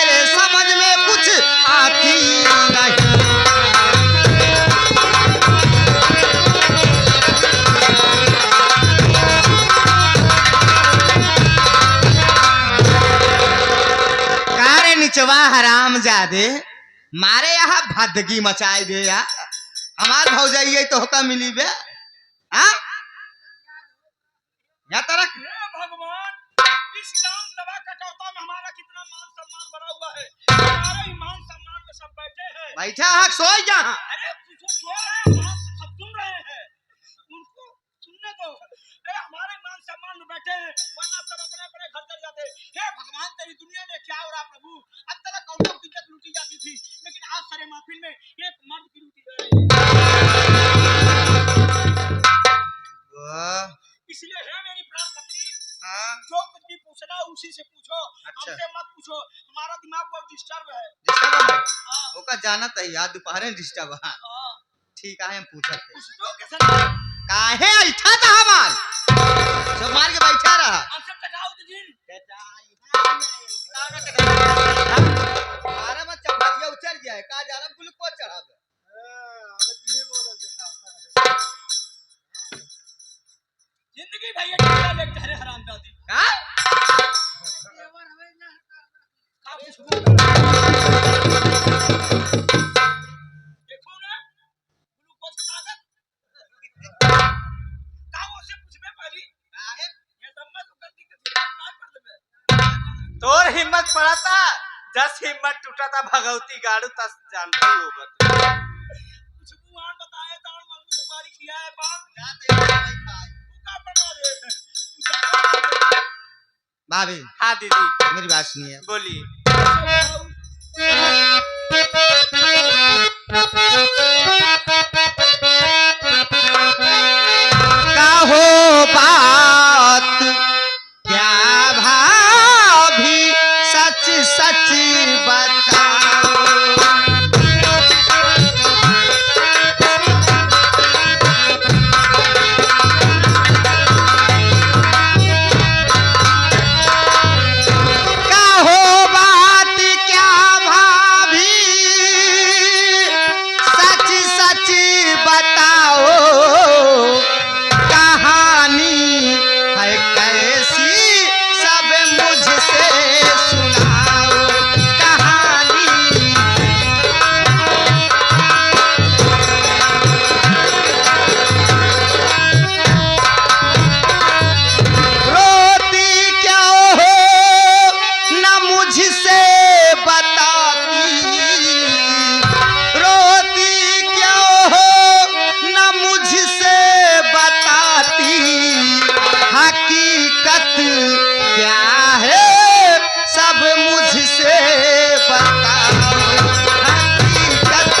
तेरे समझ में कुछ आती नहीं। कारे निचवा हराम जादे मारे यहाँ भदगी मचाए दे या हमार भौजाइए तो होका मिली बे हाँ या तरक भगवान इस्लाम दवा कटौता में हमारा कितना मान सम्मान बना हुआ है। हमारा ईमान सम्मान में सब बैठे हैं। बैठा हक सो जा। अरे कुछ सो रहे हैं, सब सुन रहे हैं, उनको सुनने दो। अरे हमारे ईमान सम्मान में बैठे हैं, वरना सब अपने अपने घर चले जाते। हे भगवान तेरी दुनिया में क्या हो रहा प्रभु। अब तक कौनों की इज्जत लूटी जाती थी, लेकिन आज सारे महफिल में एक मर्द की लूटी जा रही है। इसलिए है मेरी प्राण पत्री, जो कुछ भी पूछना उसी से पूछो। अच्छा। हमसे मत पूछो, हमारा दिमाग बहुत डिस्टर्ब है। डिस्टर्ब है ओका जाना तई याद दोपहर में डिस्टर्ब है ठीक है हम पूछत पूछो कैसे काहे ऐठा था हमार सब मार के बैठा रहा हमसे टकाओ तो दिन अरे मत चढ़िया उतर गया है का जाना ग्लूकोज चढ़ा दे जिंदगी भैया क्या लेकर है हरामजादी। हां देखो ना ग्लूकोज की ताकत काओ से पूछबे पहली काहे ये दम्मा तो गलती के काय कर लेबे तोर हिम्मत पड़ा था जस हिम्मत टूटा था भगवती गाड़ू तस जानता ही होगा कुछ भगवान बताए दान मंगू सुपारी खिलाए बाप जाते का बना दे भाभी हाँ दीदी मेरी बात सुनिए बोलिए कहो बात क्या भाभी सच सच बताओ कहो बात क्या भाभी सच सच बताओ कहानी है कैसी सब मुझसे सुनाओ कहानी रोती क्यों हो न मुझसे बताती रोती क्यों हो न मुझसे बताती हकीकत क्या है सब मुझसे बताओ हकीकत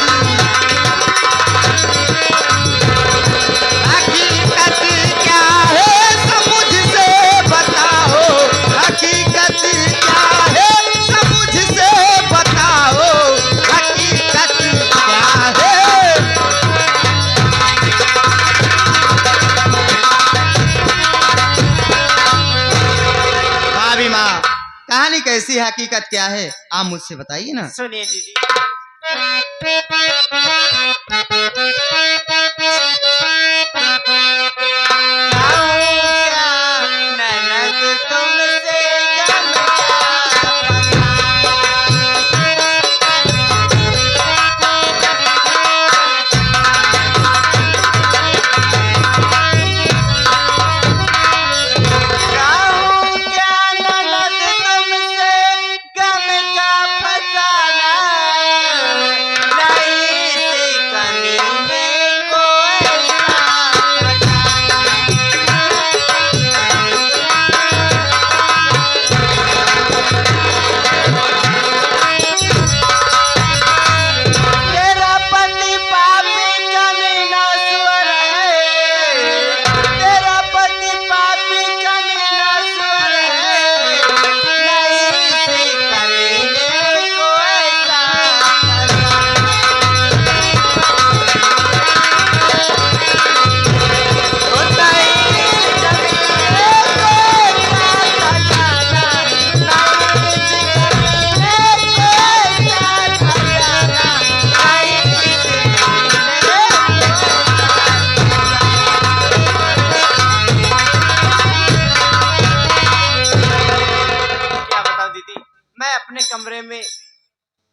हकीकत क्या है सब मुझसे बताओ हकीकत क्या है सब मुझसे बताओ हकीकत क्या है भाभी माँ कहानी कैसी है हकीकत क्या है आप मुझसे बताइए ना सुनिए दीदी ननद तुमसे गम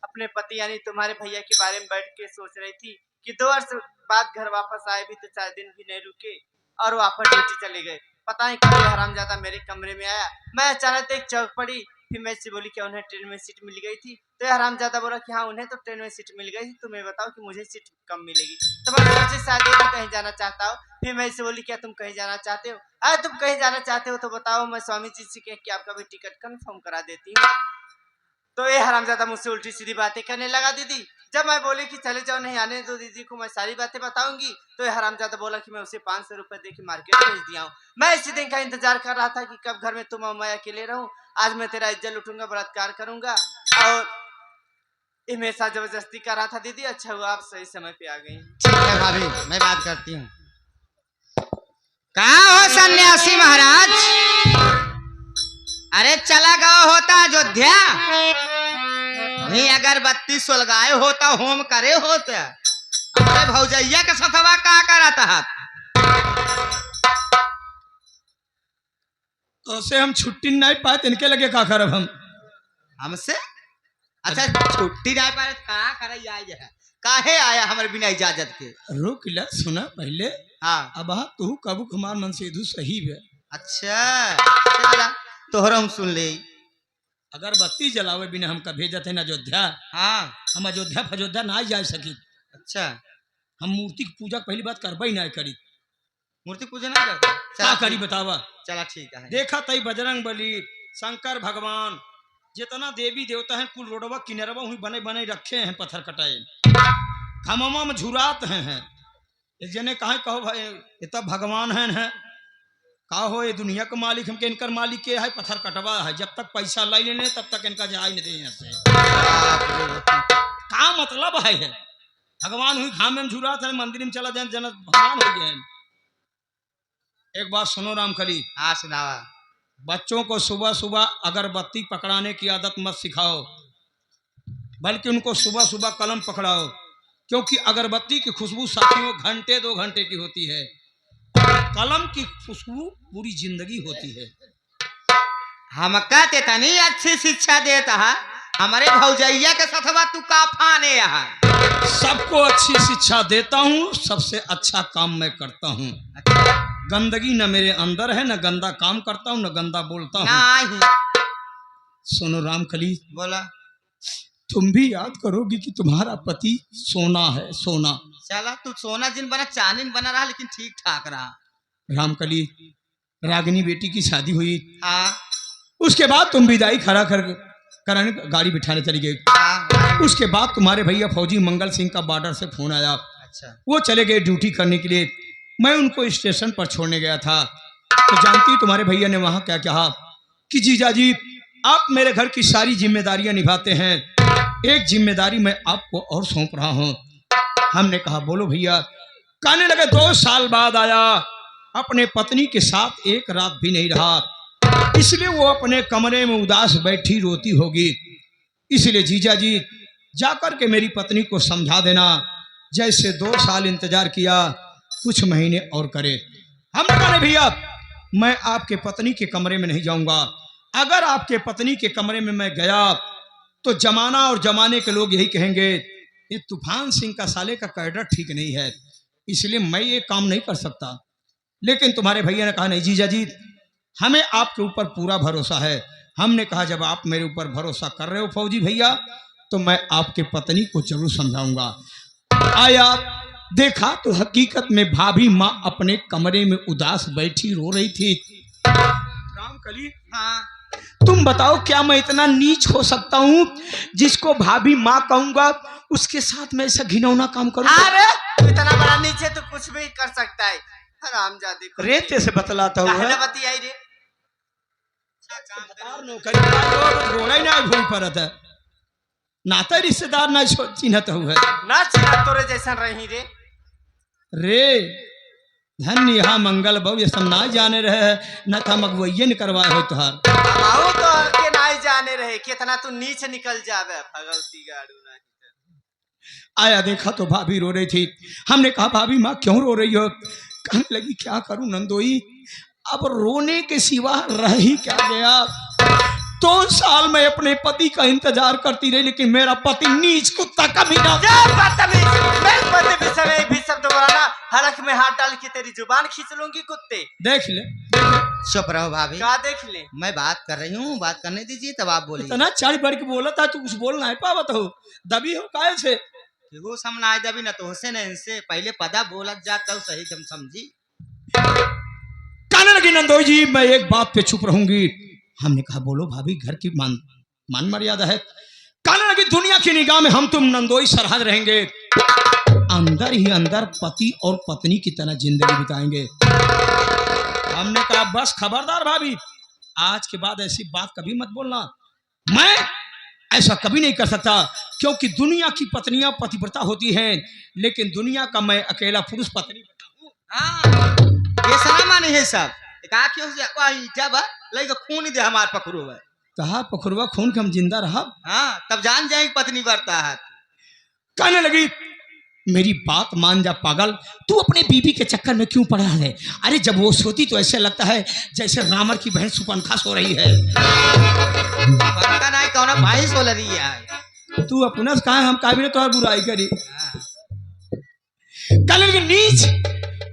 अपने पति यानी तुम्हारे भैया के बारे में बैठ के सोच रही थी कि 2 वर्ष बाद घर वापस आए भी तो 4 दिन भी नहीं रुके और वापस ड्यूटी चले गए। पता नहीं कब ये हरामजादा मेरे कमरे में आया। मैं अचानक एक चौक पड़ी, फिर मैं इससे बोली कि उन्हें ट्रेन में सीट मिल गई थी। तो ये हरामजादा बोला कि हाँ उन्हें तो ट्रेन में सीट मिल गई थी, तुम्हें बताओ कि मुझे सीट कम मिलेगी। तो मैं सोची शायद ये भी कहीं जाना चाहता हो। फिर मैं इससे बोली क्या तुम कहीं जाना चाहते हो? अरे तुम कहीं जाना चाहते हो तो बताओ, मैं स्वामी जी से कह के आपका भी टिकट कंफर्म करा देती हूँ। तो ये हरामजादा मुझसे उल्टी सीधी बातें करने लगा दीदी। जब मैं बोली कि चले जाओ, नहीं आने दो दीदी को, मैं सारी बातें बताऊंगी, तो ये हरामजादा बोला कि मैं उसे 500 रुपए दे के मार्केट भेज दिया हूँ। मैं इसी दिन का इंतजार कर रहा था कि कब घर में तुम और मैं अकेले रहूं। आज मैं तेरा इज्जत लूटूंगा, बलात्कार करूंगा। और ये मेरे साथ जबरदस्ती कर रहा था दीदी। अच्छा हुआ आप सही समय पे आ गई। ठीक है भाभी, मैं बात करती हूँ। कहाँ हो सन्यासी महाराज? अरे चला गया होता अयोध्या, नहीं अगरबत्ती सुलगाए होता, होम करे होता। अरे भौजैया के सथवा का करा था? तो से हम छुट्टी नहीं पाए तो इनके लगे का करब हम हमसे? अच्छा छुट्टी नहीं पाए कहाँ करे आए है? काहे आया हमारे बिना इजाजत के? रुक ला, सुना पहले। हाँ अब तू कबू हमार मन से इधू सही है। अच्छा चला तोहरा हम सुन ले। अगरबत्ती जलावे बिना हमका भेजत है ना अयोध्या। हाँ हम अयोध्या फयोध्या ना जा सकी। अच्छा हम मूर्ति की पूजा पहली बात करबई ना करी। मूर्ति पूजा नहीं करते? क्या करी बतावा? चला ठीक है। देखा तई बजरंग बली, शंकर भगवान, जितना देवी देवता है कुल रोडवा किनरवा हुई बने बने रखे हैं, पत्थर कटाए खममा में झुरात हैं। एक जने कहा कहो भाई ये तब भगवान है का हो, ये दुनिया का मालिक हमके इनकर मालिक के है, पत्थर कटवा है। जब तक पैसा लाई लेने तब तक इनका जाए नहीं दे यहाँ से। का मतलब है भगवान हुई घाम में झुरात है, मंदिर में चला जाए जनत भगवान हो गए। एक बात सुनो रामकली। हाँ सुनावा। बच्चों को सुबह सुबह अगरबत्ती पकड़ाने की आदत मत सिखाओ, बल्कि उनको सुबह सुबह कलम पकड़ाओ, क्योंकि अगरबत्ती की खुशबू साथियों घंटे 2 घंटे की होती है, कलम की खुशबू पूरी जिंदगी होती है। हमका ते तनी अच्छी शिक्षा देता है, हमारे भौजैया के सथवा तू का फाने यहाँ? सबको अच्छी शिक्षा देता हूँ, सबसे अच्छा काम मैं करता हूँ। गंदगी न मेरे अंदर है, न गंदा काम करता हूँ, न गंदा बोलता हूँ। नहीं सुनो रामकली, बोला तुम भी याद करोगी कि तुम्हारा पति सोना है, सोना। चला तू सोना जिन बना चांदी बना रहा, लेकिन ठीक ठाक रहा। रामकली, रागिनी बेटी की शादी हुई, हाँ उसके बाद तुम विदाई खड़ा कराने गाड़ी बिठाने चली गई। हाँ। उसके बाद तुम्हारे भैया फौजी मंगल सिंह का बॉर्डर से फोन आया। अच्छा वो चले गए ड्यूटी करने के लिए, मैं उनको स्टेशन पर छोड़ने गया था। तो जानती तुम्हारे भैया ने वहां क्या कहा कि जीजा जी आप मेरे घर की सारी जिम्मेदारियां निभाते हैं, एक जिम्मेदारी मैं आपको और सौंप रहा हूं। हमने कहा बोलो भैया। कहने लगे 2 साल बाद आया, अपने पत्नी के साथ एक रात भी नहीं रहा, इसलिए वो अपने कमरे में उदास बैठी रोती होगी। इसलिए जीजा जी जाकर के मेरी पत्नी को समझा देना, जैसे 2 साल इंतजार किया कुछ महीने और करे। हमने कहा नहीं भैया, मैं आपके पत्नी के कमरे में नहीं जाऊंगा। अगर आपके पत्नी के कमरे में मैं गया तो जमाना और जमाने के लोग यही कहेंगे ये तूफान सिंह का साले का कैडर ठीक नहीं है, इसलिए मैं ये काम नहीं कर सकता। लेकिन तुम्हारे भैया ने कहा नहीं जीजा जी, हमें आपके ऊपर पूरा भरोसा है। हमने कहा जब आप मेरे ऊपर भरोसा कर रहे हो फौजी भैया, तो मैं आपके पत्नी को जरूर समझाऊंगा। आया देखा तो हकीकत में भाभी माँ अपने कमरे में उदास बैठी रो रही थी। रामकली, हाँ तुम बताओ क्या मैं इतना नीच हो सकता हूँ जिसको भाभी माँ कहूंगा, उसके साथ मैं ऐसा घिनौना काम करूँ? अरे इतना बड़ा नीचे तो कुछ भी कर सकता है। हरामजादे को रेते से बतलाता हुआ कहना बतियाई रे। रोना ही ना भूल पड़त है, नाता रिश्तेदार ना चिन्हत हुआ ना चिन्ह तोरे जैसा रही रे। रे धन्य यहाँ मंगल बहु ये सब ना जाने रहे न था मगवैये न करवाए हो तुहार। आओ तो के ना ही जाने रहे कितना तू नीचे निकल जावे भगवती गाड़ू नहीं। आया देखा तो भाभी रो रही थी। हमने कहा भाभी माँ क्यों रो रही हो? कहने लगी क्या करूं नंदोई, अब रोने के सिवा रह ही क्या गया। 2 साल में अपने पति का इंतजार करती रही, लेकिन मेरा पति नीच कुत्ता कमीना। क्या बदतमीज, मेरे पति विषय में एक भी शब्द बोला, हड़क में हाथ डाल के तेरी जुबान खींच लूंगी कुत्ते। देख ले, चुप रहो भाभी, क्या देख ले? मैं बात कर रही हूँ, बात करने दीजिए तब आप बोलिए। इतना चढ़ बढ़ के बोला था, तू कुछ बोल नहीं पावत हो, दबी हो काहे से? केहू समनाए दबी न तो से न इनसे पहले पदा बोलत जाता हूँ, सही तुम समझी। कहने लगी नंदोई जी मैं एक बात पे चुप रहूंगी। हमने कहा बोलो भाभी, घर की मान मर्यादा है। कहने लगी दुनिया की निगाह में हम तुम नंदोई सरहद रहेंगे, अंदर ही अंदर पति और पत्नी की तरह जिंदगी बिताएंगे। हमने कहा बस खबरदार भाभी, आज के बाद ऐसी बात कभी मत बोलना। मैं ऐसा कभी नहीं कर सकता, क्योंकि दुनिया की पत्नियां पतिव्रता होती हैं, लेकिन दुनिया का मैं अकेला पुरुष पत्नी हूँ। हाँ, ये सना माने है सब। का क्यों से वही जब लइका खून दे हमार पकड़ो है। कहा पखरुआ खून के हम जिंदा रहा। हाँ, तब जान जाए पत्नी बढ़ता है। कहने लगी मेरी बात मान जा पागल, तू अपने बीबी के चक्कर में क्यों पड़ा है? अरे जब वो सोती तो ऐसे लगता है जैसे रामर की बहन सुपनखा सो रही है। पक्का नहीं कौन भाई सोल रही है। तू अपना से कहा हम काबिल तो बुराई करी। हाँ, कहने लगी नीच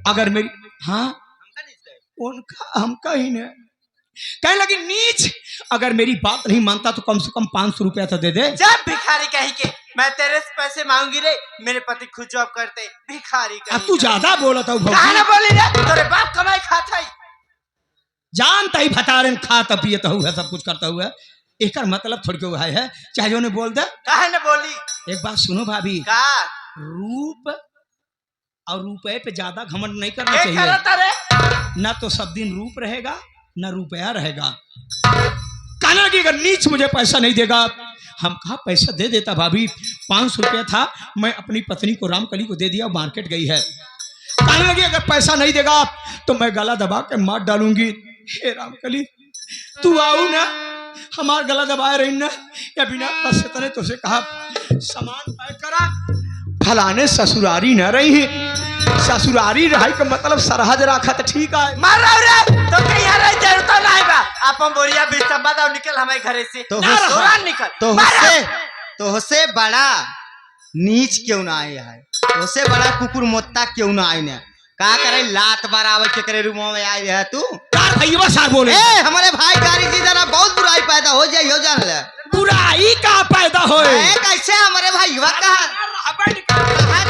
अगर मेरी, हाँ हमका नहीं सही। उनका हमका ही नहीं। कहने लगी नीच अगर मेरी बात नहीं मानता तो कम से कम 500 रुपया तो दे दे। जब भिखारी कही के मैं तेरे से पैसे मांगूंगी रे, मेरे पति खुद जॉब करते, भिखारी अब कही तू ज्यादा बोला था कहा ना बोली रे, तेरे बाप कमाई खाता ही जानता ही भतारन खाता पियता हुआ सब कुछ करता हुआ। एक मतलब थोड़ी के हुआ है, चाहे जो ने बोल दे। कहा ना बोली। एक बात सुनो भाभी, का रूप और रुपए पे ज्यादा घमंड नहीं करना क्या चाहिए। करता रे? ना तो सब दिन रूप रहेगा ना रुपया रहेगा। कहने लगी अगर नीच मुझे पैसा नहीं देगा। हम कहा पैसा दे देता भाभी, 500 रुपया था, मैं अपनी पत्नी को रामकली को दे दिया, मार्केट गई है। कहने लगी अगर पैसा नहीं देगा तो मैं गला दबा के मार डालूंगी। हे रामकली तू आओ ना, हमार गला दबाए रही ना या बिना बस इतने तो से कहा सामान पैक करा, फलाने ससुरारी न रही, ससुरारी रही का मतलब सरहद रखा तो ठीक है। मार रहा रे तो कहीं आ रहा जरूरत नहीं बा, अपन बोरिया बीच सब बताओ निकल हमारे घरे से। तो ना हो- तुरंत निकल। तो होसे बड़ा नीच क्यों ना आए है, होसे बड़ा कुकुर मोत्ता क्यों ना आए ने। का करे लात बराबर के करे रूम में आए है तू। यार भैया साहब बोले ए हमारे भाई गाड़ी जी जरा बहुत बुराई पैदा हो जाए, हो जान ले। बुराई का पैदा होए। ए कैसे हमारे भाई कहा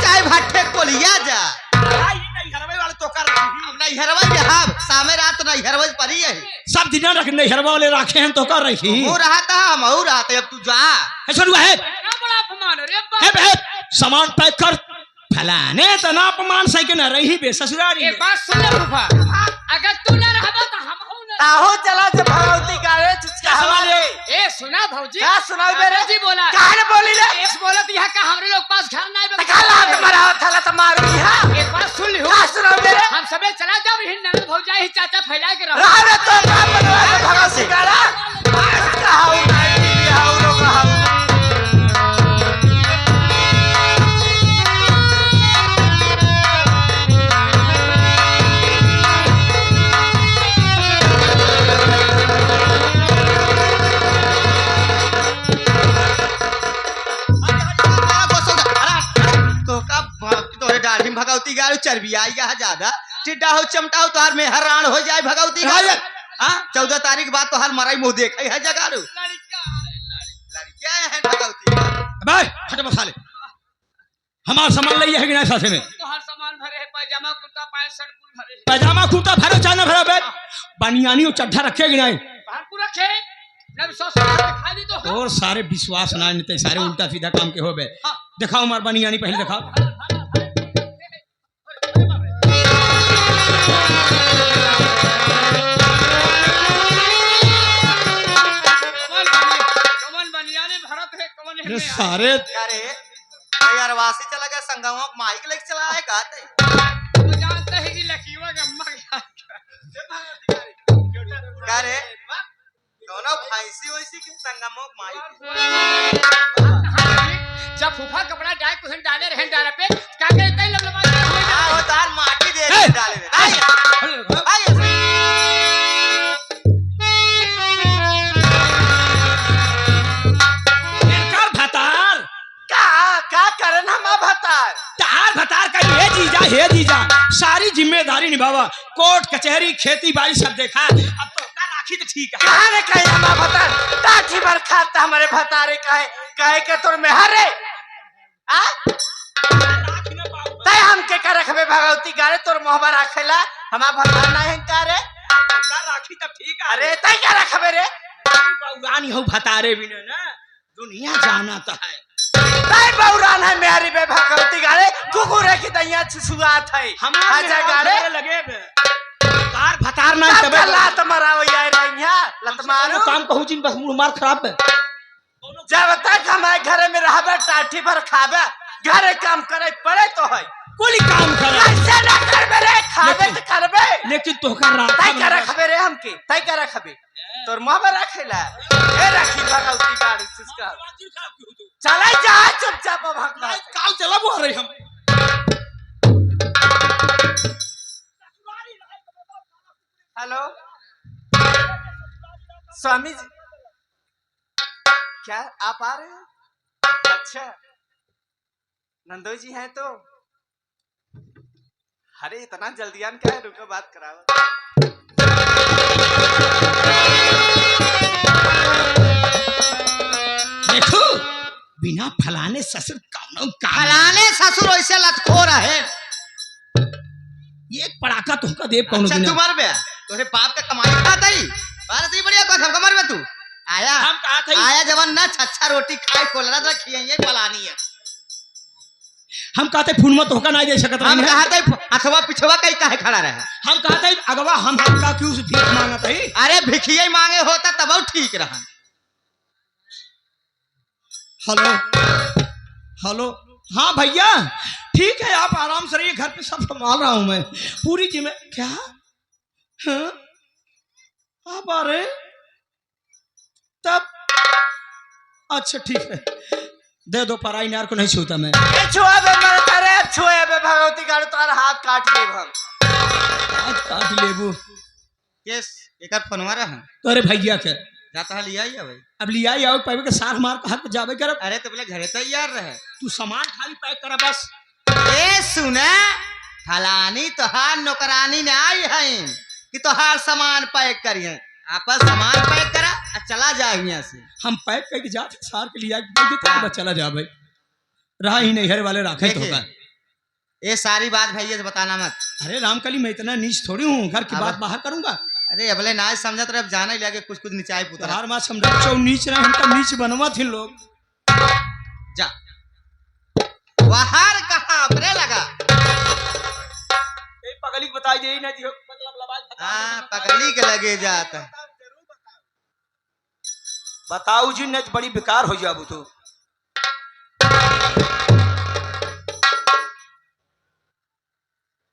चाहे भट्टे को लिया जा। अब नहीं हरवाई जहाब सामे रात नहीं हरवाई पड़ी है। सब दिन रख नहीं हरवा वाले रखे हैं तो कर रही वो रहा था हम हो रहा था, अब तू जा। ऐसा हुआ है। सामान पैक कर, फलाने तना अपमान सही के न रही बे ससुरारी। एक बात सुन ले फूफा, अगर तू ना रहबा तो हम हो ना। ताहो चला से भगवती गावे चुचका हवाले। ए सुना भौजी, क्या सुनाओ बेरे? जी बोला कहा ना बोली रे? एक बोलत यहां का हमरे लोग पास घर नहीं काला पे मरा थला त मारू हां। एक बात सुन लियो, क्या सुनाओ बेरे? हम सबे चला जाब हिन ननद भौजा ही चाचा फैला के रहो। रहा रे तो बाप बनवा के भगवती गाड़ा कहाऊ नहीं हाऊ रो कहाऊ। भगवती गाड़ी चर्बी आई ज्यादा टिड्डा हो चमटा हो तोहार में हैरान हो जाए भगवती गाड़ी। हाँ 14 तारीख बाद तोहार मराई मुंह देखे है जगारू लड़कियां हैं भगवती। अबे हट मसाले, हमारा सामान ले है कि नहीं साथे में? तो हर सामान भरे है, पैजामा कुर्ता पैंट शर्ट कुल भरे है। पैजामा कुर्ता भरो चाहे भरो बे, बनियानी और चड्ढा रखे कि नहीं? बाहर पूरा रखे जब सौ दिखा दी तो और सारे विश्वास ना नहीं, सारे उल्टा सीधा काम के हो बे। दिखाओ हमार बनियानी पहले दिखाओ। कमन बनियाने भरत है कमन अरे है सारे अरे यार वासी चला गया संगमों माइक लेके चला है कहते तो जानते हैं कि लकीवा के अम्मा क्या रे दोनों भैंसी वैसी के संगमों माइक। जब फूफा कपड़ा डाल कुछ डाले रहे डाले पे क्या कहते हैं हाँ वो तार माटी दे डाले रे आई आई हमारा भतार तहार भतार का हे जीजा सारी जिम्मेदारी निभावा, कोर्ट कचहरी खेती बाड़ी सब देखा, अब तो का राखी तो ठीक है। कहाँ रे कहे हमारा भतार ताठी भर खाता हमारे भतारे कहे के तोर में हरे आ राखी ना पाऊ तय हमके का रखबे भगवती गारे तोर मोहबा रखेला हमारा भतार ना है का रे का राखी तब ठीक है। अरे तय क्या रखबे रे बउरानी हो भतारे भी ना दुनिया जाना तो है। तय बउरान है मेरी बे भगवती गारे कुकुरे की दैया छुछुआत है आजा गारे लगे तार भतार ना तब लात मराओ यार रैया लत मारो काम कहू जिन बस मुंह मार खराब है। जब तक हमारे घर में रहबे टाठी भर खाबे घरे काम करे पड़े तो है कोई काम करे ऐसे ना करबे रे खाबे तो करबे लेकिन तोहका तय राखा क्या रखबे रे हमके तय क्या रखबे तोर मोहबा रखेला ए रखी भगवती गाड़ी चुसका चले जा चुपचाप भगवान काल चला बोल रही हम हेलो स्वामी जी क्या आप आ रहे हैं? अच्छा नंदो जी हैं तो अरे इतना जल्दियान क्या है रुको बात कराओ। देखो बिना फलाने ससुर कौनो काम फलाने ससुर ऐसे लतखोर है। ये एक पड़ाका तुमका देव कौनो अच्छा दिन तू मर बे तोरे बाप का कमाई खाता ही बात ही बढ़िया को हमका मर बे तू आया हम कहा था आया जवन ना छच्छा रोटी खाए कोलरा तो खियाइए फलानी है। हम कहते फूल मत होका नहीं दे सकत हम रही कहा था अथवा पिछवा कहीं काहे खड़ा रहे। हम कहते अगवा हम का क्यों से भीख मांगत है। अरे भिखिए मांगे होता तब ठीक रहा। हेलो हेलो हाँ भैया ठीक है आप आराम से रहिए घर पे सब संभाल रहा हूं मैं पूरी जिम्मे क्या हाँ? आप आ रहे तब अच्छा ठीक है दे दो पराई नार को नहीं छूता मैं छुआ बे मर करे छुए बे भगवती गाड़ी तार हाथ काट ले हम आज काट लेबू केस एकर फोनवा रहा तो अरे भैया के जाता है लिया ही है भाई। अब लिया ही आओ पावे के सार मार के हाथ जावे कर अरे तो बोले घरे तैयार रहे तू सामान खाली पैक कर बस ए सुने फलानी तोहार नौकरानी ने आई है कि तोहार सामान पैक करिए आपस सामान पैक करा और चला जाए यहाँ से। हम पैक करके जाते सार के लिया तो चला जा भाई रहा ही नहीं घर वाले राखे तो होगा। ये सारी बात भैया से बताना मत। अरे रामकली मैं इतना नीच थोड़ी हूँ घर की अब- बात बाहर करूंगा। अरे अबले ना समझत रहे जाना ही लगे कुछ कुछ निचाई पुतरा तोहार माँ समझो नीच रहे हमका नीच बनवा थे लोग जा बाहर कहाँ अपने लगा पगली बताई दे ना दियो मतलब लबाज हाँ पगली के लगे जाता बताओ जी नहीं बड़ी बेकार हो जाबू तो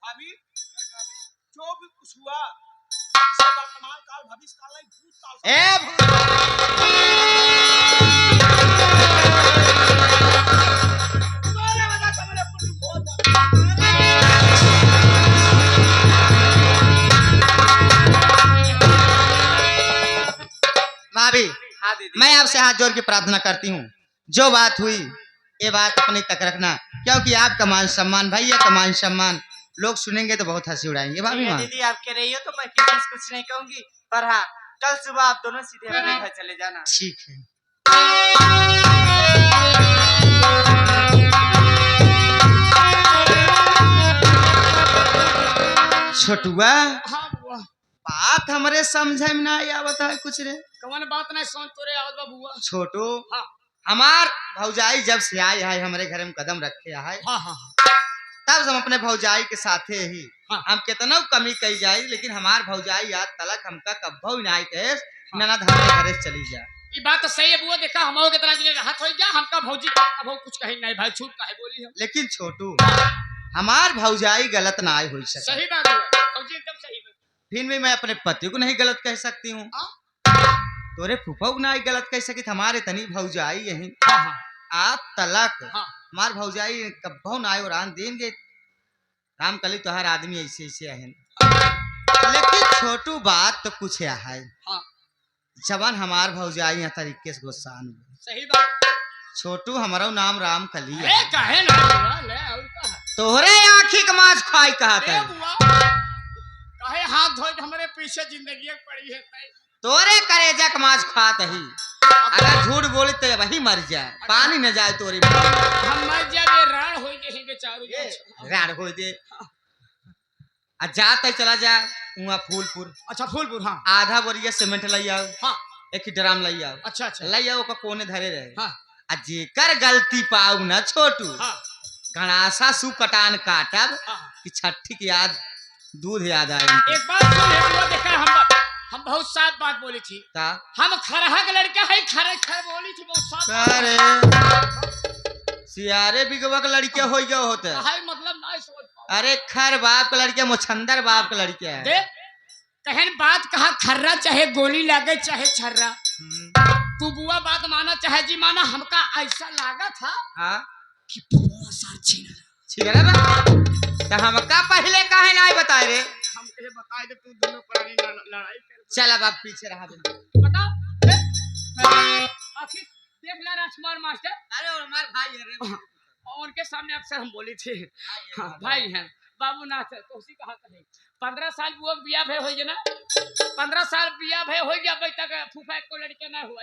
अभी जो भी कुछ हुआ इससे वर्तमान काल भविष्य काल नहीं भूत काल ए भाभी हाँ दीदी मैं आपसे हाथ जोड़ के प्रार्थना करती हूँ जो बात हुई ये बात अपने तक रखना क्योंकि आपका मान सम्मान भैया का मान सम्मान लोग सुनेंगे तो बहुत हंसी उड़ाएंगे भाभी माँ। दीदी आप कह रही हो तो मैं किसी से कुछ नहीं कहूंगी पर हाँ कल सुबह आप दोनों सीधे अपने घर चले जाना। ठीक है छोटुआ हाँ बुआ बात हमरे समझे में ना आवत है कुछ रे। कौन बात नहीं सोच तोरे आवत बा बुआ। छोटू हाँ हमार भौजाई जब से आई है हमारे घर में कदम रखे है हाँ हाँ तब हम अपने भौजाई के साथे ही हाँ। हम कितना कमी कही जाए लेकिन हमार भौजाई आज तलक हमका कब्बो नहीं कहे ननद हमारे घरे से चली जा। ये बात तो सही है बुआ देखा हम कितना दिन राहत हो गया हमका भौजी अब वो कुछ कहीं नहीं भाई छूट काहे बोली हम। लेकिन छोटू हमार भौजाई गलत ना आई हो सके सही बात है भौजी एकदम सही बात। फिर भी मैं अपने पति को नहीं गलत कह सकती हूँ हाँ? तोरे फूफा को नहीं गलत कह सकी हमारे तनी भौजाई यही हाँ हाँ आप तलक हाँ हमार भौजाई कब्बो ना आयो रान देंगे राम कली तोहर आदमी ऐसे ऐसे आहन लेकिन छोटू बात तो कुछ है हाँ जवान हमार भौजाई यहाँ तरीके से गुस्सान हुए सही बात छोटू हमारा नाम राम कली है। ए काहे ना बुआ ले और का तोहरे आँखी के मांस खाई कहत ए है। बुआ काहे हाथ धोई के हमरे पीछे जिंदगी पड़ी है तै तोरे करेजा के मांस खात ही। अगर झूठ बोली तो वही मर जाए, पानी न जाए तोरे मुंह में। हम मर जाबे राण होई जही बेचारू राड़ हो दे। आ जाते चला जा वहाँ फूलपुर। अच्छा फूलपुर हाँ आधा बोरिया सीमेंट लई आओ, हाँ एक ही ड्राम लई आओ। अच्छा अच्छा लई आओ का कोने धरे रहे। हाँ आ जेकर गलती पाऊ न छोटू, हाँ गणासा सु कटान काटब हाँ कि छठी की याद दूध याद आए। एक बात सुन एक बात देखा हम बहुत साफ बात बोली थी। का हम खरहा के लड़का है खरे खर बोली थी बहुत साफ अरे सियारे बिगवा के लड़के हो गए होते। है मतलब ना सोच पाओ। अरे खर बाप के लड़के मुछंदर बाप के लड़के है। देख कहन बात कहा खर्रा चाहे गोली लागे चाहे छर्रा तू बुआ बात माना चाहे जी माना हमका ऐसा लागा था हाँ कि पूरा सार छीना छिगरा बा तो हमका पहले काहे नहीं बताए रे। हम कहे बताए दे तू दोनों प्राणी लड़ाई कर चल अब आप पीछे रहा दे। बता आखिर देख ले राजकुमार मास्टर अरे और हमारे भाई है रे। और उनके सामने अक्सर हम बोली थी हाँ, भाई हैं बाबू नाथ तो उसी कहा कहे 15 साल बुआ बिया भय होई ना 15 साल बिया भय हो गया अभी तक फूफा को लड़के ना हुआ